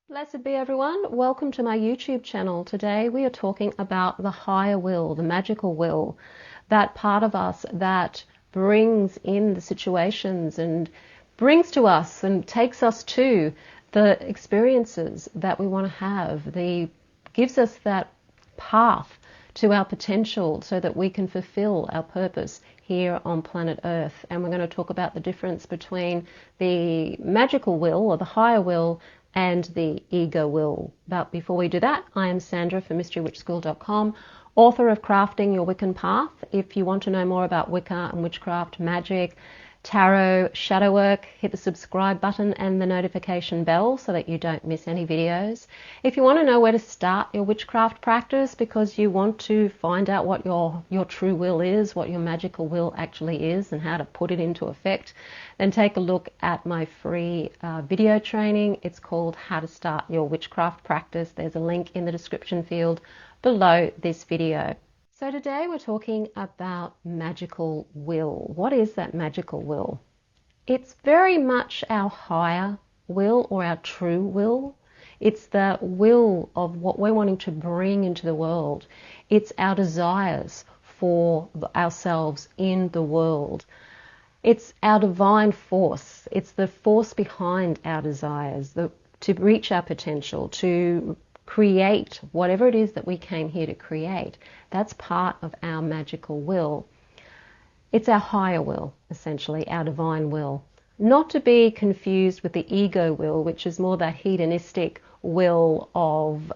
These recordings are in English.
Blessed be everyone. Welcome to my YouTube channel. Today we are talking about the higher will, the magical will, that part of us that brings in the situations and brings to us and takes us to the experiences that we want to have. Gives us that path to our potential so that we can fulfill our purpose here on planet Earth. And we're going to talk about the difference between the magical will or the higher will and the ego will. But before we do that, I am Sandra from MysteryWitchSchool.com, author of Crafting Your Wiccan Path. If you want to know more about Wicca and witchcraft, magic, tarot, shadow work, hit the subscribe button and the notification bell so that you don't miss any videos. If you want to know where to start your witchcraft practice because you want to find out what your true will is, what your magical will actually is, and how to put it into effect, then take a look at my free video training. It's called How to Start Your Witchcraft Practice. There's a link in the description field below this video. So today we're talking about magical will. What is that magical will? It's very much our higher will or our true will. It's the will of what we're wanting to bring into the world. It's our desires for ourselves in the world. It's our divine force. It's the force behind our desires, to reach our potential, to create whatever it is that we came here to create. That's part of our magical will. It's our higher will, essentially, our divine will. Not to be confused with the ego will, which is more that hedonistic will of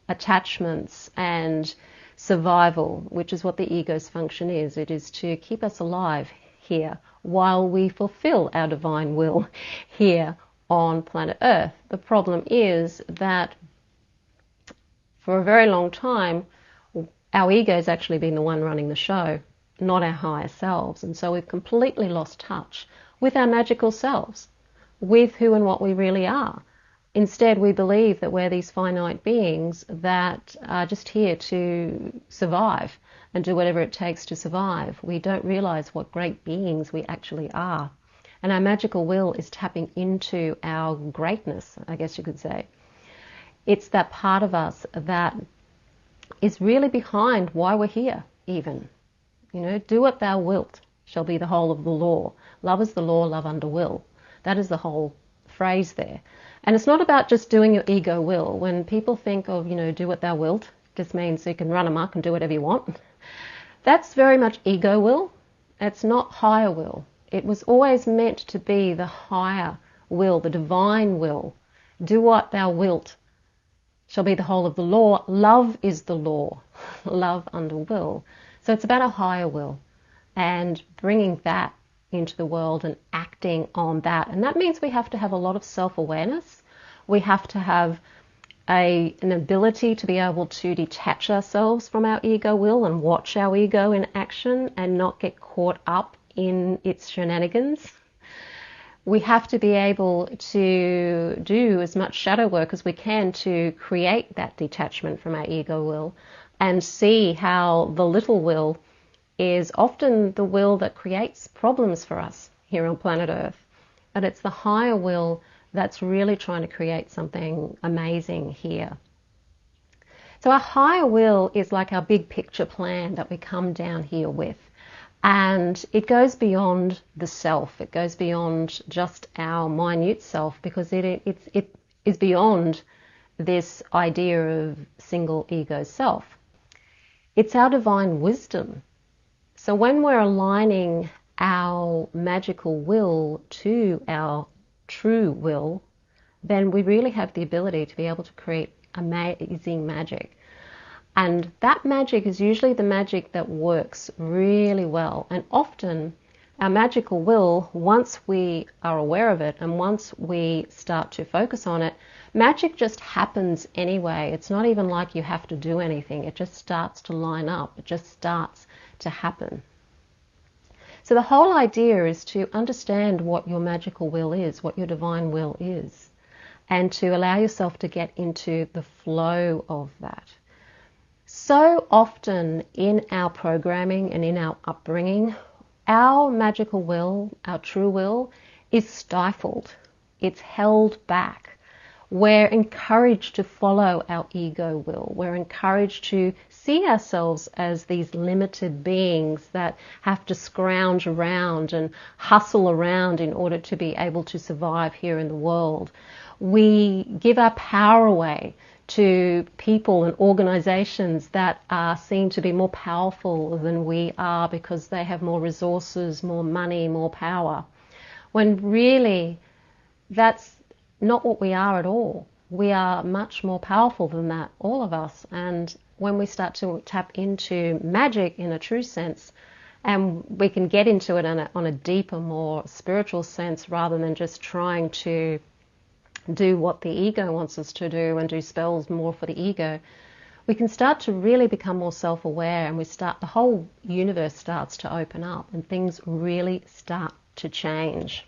attachments and survival, which is what the ego's function is. It is to keep us alive here while we fulfill our divine will here on planet Earth. The problem is that for a very long time, our ego's actually been the one running the show, not our higher selves. And so we've completely lost touch with our magical selves, with who and what we really are. Instead, we believe that we're these finite beings that are just here to survive and do whatever it takes to survive. We don't realize what great beings we actually are. And our magical will is tapping into our greatness, I guess you could say. It's that part of us that is really behind why we're here, even. You know, do what thou wilt shall be the whole of the law. Love is the law, love under will. That is the whole phrase there. And it's not about just doing your ego will. When people think of, do what thou wilt, just means you can run amok and do whatever you want. That's very much ego will. It's not higher will. It was always meant to be the higher will, the divine will. Do what thou wilt shall be the whole of the law. Love is the law. Love under will. So it's about a higher will and bringing that into the world and acting on that. And that means we have to have a lot of self-awareness. We have to have an ability to be able to detach ourselves from our ego will and watch our ego in action and not get caught up in its shenanigans. We have to be able to do as much shadow work as we can to create that detachment from our ego will and see how the little will is often the will that creates problems for us here on planet Earth. And it's the higher will that's really trying to create something amazing here. So our higher will is like our big picture plan that we come down here with. And it goes beyond the self. It goes beyond just our minute self because it is beyond this idea of single ego self. It's our divine wisdom. So when we're aligning our magical will to our true will, then we really have the ability to be able to create amazing magic. And that magic is usually the magic that works really well. And often our magical will, once we are aware of it and once we start to focus on it, magic just happens anyway. It's not even like you have to do anything. It just starts to line up. It just starts to happen. So the whole idea is to understand what your magical will is, what your divine will is, and to allow yourself to get into the flow of that. So often in our programming and in our upbringing, our magical will, our true will, is stifled. It's held back. We're encouraged to follow our ego will. We're encouraged to see ourselves as these limited beings that have to scrounge around and hustle around in order to be able to survive here in the world. We give our power away to people and organizations that are seen to be more powerful than we are because they have more resources, more money, more power. When really that's not what we are at all. We are much more powerful than that, all of us. And when we start to tap into magic in a true sense, and we can get into it on a deeper, more spiritual sense rather than just trying to do what the ego wants us to do and do spells more for the ego, we can start to really become more self-aware, and the whole universe starts to open up and things really start to change.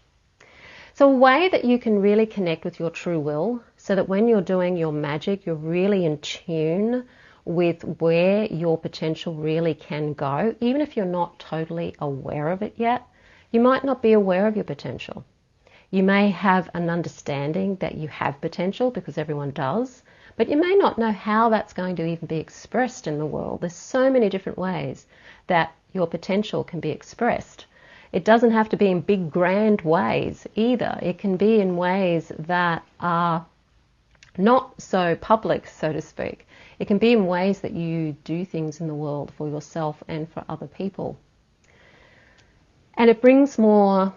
So a way that you can really connect with your true will, so that when you're doing your magic, you're really in tune with where your potential really can go, even if you're not totally aware of it yet. You might not be aware of your potential. You may have an understanding that you have potential, because everyone does, but you may not know how that's going to even be expressed in the world. There's so many different ways that your potential can be expressed. It doesn't have to be in big, grand ways either. It can be in ways that are not so public, so to speak. It can be in ways that you do things in the world for yourself and for other people. And it brings more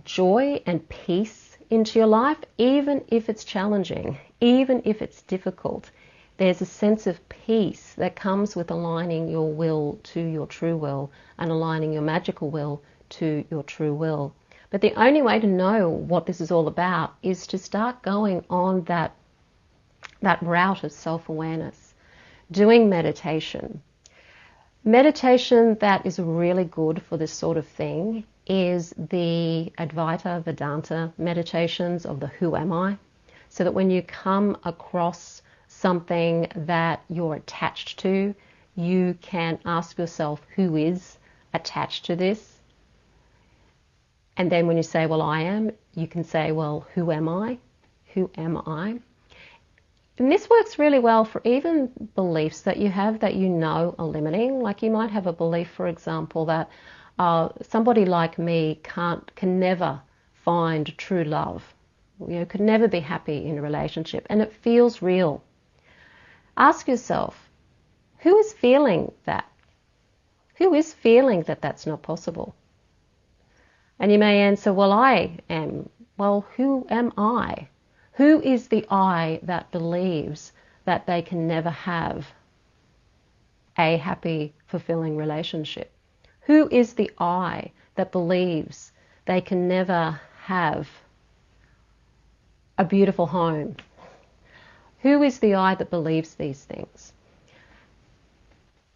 joy and peace into your life, even if it's challenging, even if it's difficult. There's a sense of peace that comes with aligning your will to your true will and aligning your magical will to your true will. But the only way to know what this is all about is to start going on that route of self-awareness, doing meditation. Meditation that is really good for this sort of thing is the Advaita Vedanta meditations of the Who Am I? So that when you come across something that you're attached to, you can ask yourself, who is attached to this? And then when you say, well, I am, you can say, well, who am I? Who am I? And this works really well for even beliefs that you have that you know are limiting. Like you might have a belief, for example, that somebody like me can never find true love. Could never be happy in a relationship, and it feels real. Ask yourself, who is feeling that? Who is feeling that that's not possible? And you may answer, well, I am. Well, who am I? Who is the I that believes that they can never have a happy, fulfilling relationship? Who is the I that believes they can never have a beautiful home? Who is the I that believes these things?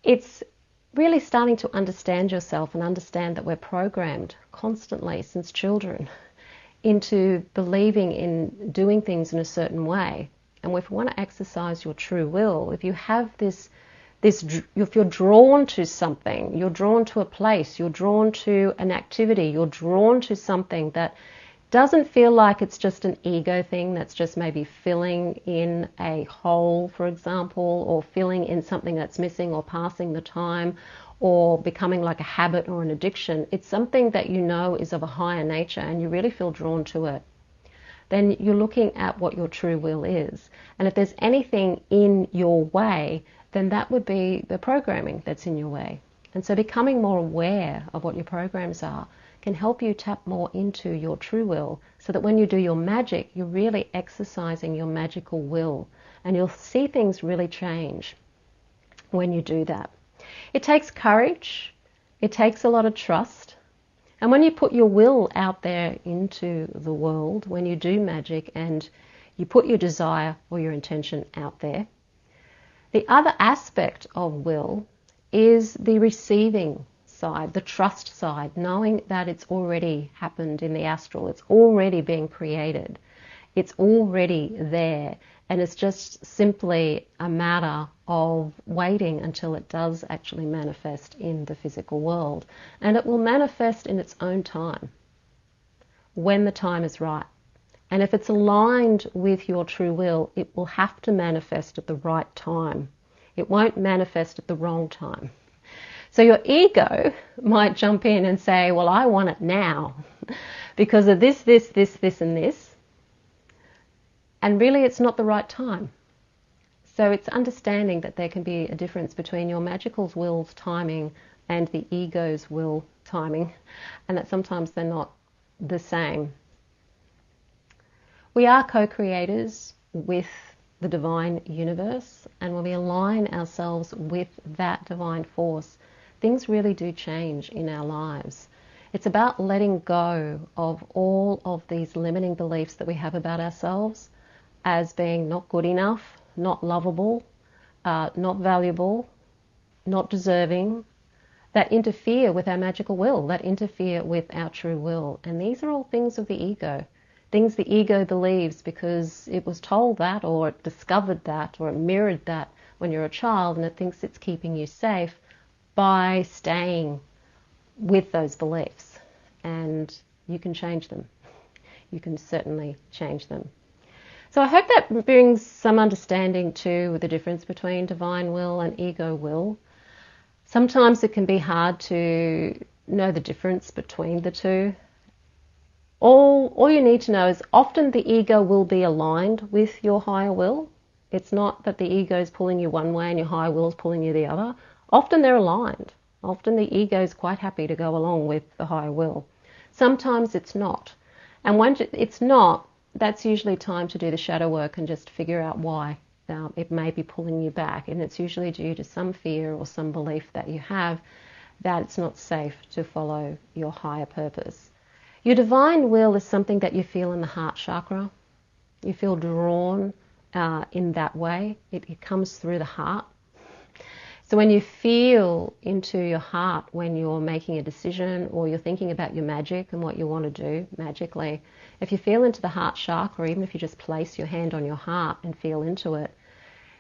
It's really starting to understand yourself and understand that we're programmed constantly since children into believing in doing things in a certain way. And if you want to exercise your true will, if you have if you're drawn to something, you're drawn to a place, you're drawn to an activity, you're drawn to something that doesn't feel like it's just an ego thing that's just maybe filling in a hole, for example, or filling in something that's missing, or passing the time, or becoming like a habit or an addiction. It's something that you know is of a higher nature and you really feel drawn to it. Then you're looking at what your true will is. And if there's anything in your way, then that would be the programming that's in your way. And so becoming more aware of what your programs are can help you tap more into your true will, so that when you do your magic, you're really exercising your magical will, and you'll see things really change when you do that. It takes courage, it takes a lot of trust, and when you put your will out there into the world, when you do magic and you put your desire or your intention out there, the other aspect of will is the receiving side, the trust side, knowing that it's already happened in the astral, it's already being created, it's already there, and it's just simply a matter of waiting until it does actually manifest in the physical world. And it will manifest in its own time, when the time is right. And if it's aligned with your true will, it will have to manifest at the right time. It won't manifest at the wrong time. So your ego might jump in and say, well, I want it now because of this, and this. And really it's not the right time. So it's understanding that there can be a difference between your magical will's timing and the ego's will timing, and that sometimes they're not the same. We are co-creators with the divine universe, and when we align ourselves with that divine force, things really do change in our lives. It's about letting go of all of these limiting beliefs that we have about ourselves as being not good enough, not lovable, not valuable, not deserving, that interfere with our magical will, that interfere with our true will. And these are all things of the ego, things the ego believes because it was told that, or it discovered that, or it mirrored that when you're a child, and it thinks it's keeping you safe by staying with those beliefs. And you can change them. You can certainly change them. So I hope that brings some understanding to the difference between divine will and ego will. Sometimes it can be hard to know the difference between the two. All you need to know is often the ego will be aligned with your higher will. It's not that the ego is pulling you one way and your higher will is pulling you the other. Often they're aligned. Often the ego is quite happy to go along with the higher will. Sometimes it's not. And when it's not, that's usually time to do the shadow work and just figure out why it may be pulling you back. And it's usually due to some fear or some belief that you have that it's not safe to follow your higher purpose. Your divine will is something that you feel in the heart chakra. You feel drawn in that way. It comes through the heart. So when you feel into your heart when you're making a decision or you're thinking about your magic and what you want to do magically, if you feel into the heart chakra, even if you just place your hand on your heart and feel into it,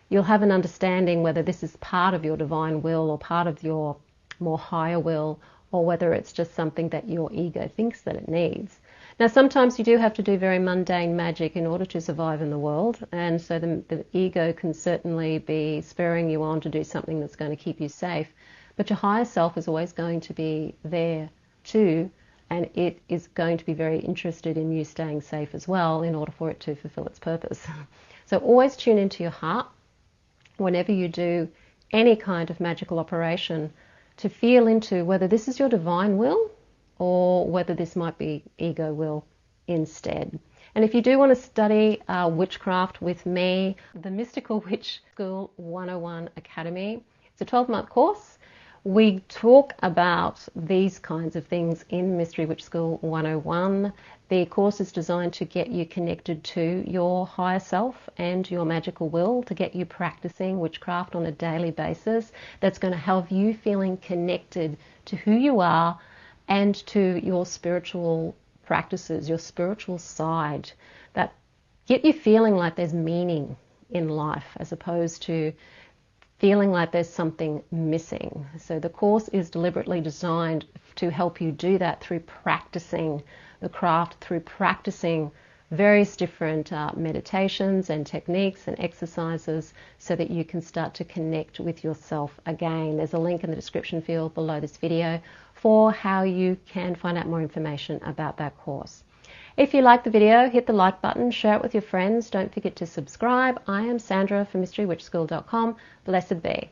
you'll have an understanding whether this is part of your divine will or part of your more higher will, or whether it's just something that your ego thinks that it needs. Now, sometimes you do have to do very mundane magic in order to survive in the world, and so the ego can certainly be spurring you on to do something that's going to keep you safe, but your higher self is always going to be there too, and it is going to be very interested in you staying safe as well in order for it to fulfill its purpose. So always tune into your heart whenever you do any kind of magical operation to feel into whether this is your divine will or whether this might be ego will instead. And if you do want to study witchcraft with me, the Mystical Witch School 101 Academy, it's a 12-month course. We talk about these kinds of things in Mystery Witch School 101. The course is designed to get you connected to your higher self and your magical will, to get you practicing witchcraft on a daily basis. That's going to have you feeling connected to who you are and to your spiritual practices, your spiritual side, that get you feeling like there's meaning in life as opposed to feeling like there's something missing. So the course is deliberately designed to help you do that through practicing the craft, through practicing various different meditations and techniques and exercises so that you can start to connect with yourself again. There's a link in the description field below this video for how you can find out more information about that course. If you like the video, hit the like button, share it with your friends. Don't forget to subscribe. I am Sandra from MysteryWitchSchool.com. Blessed be.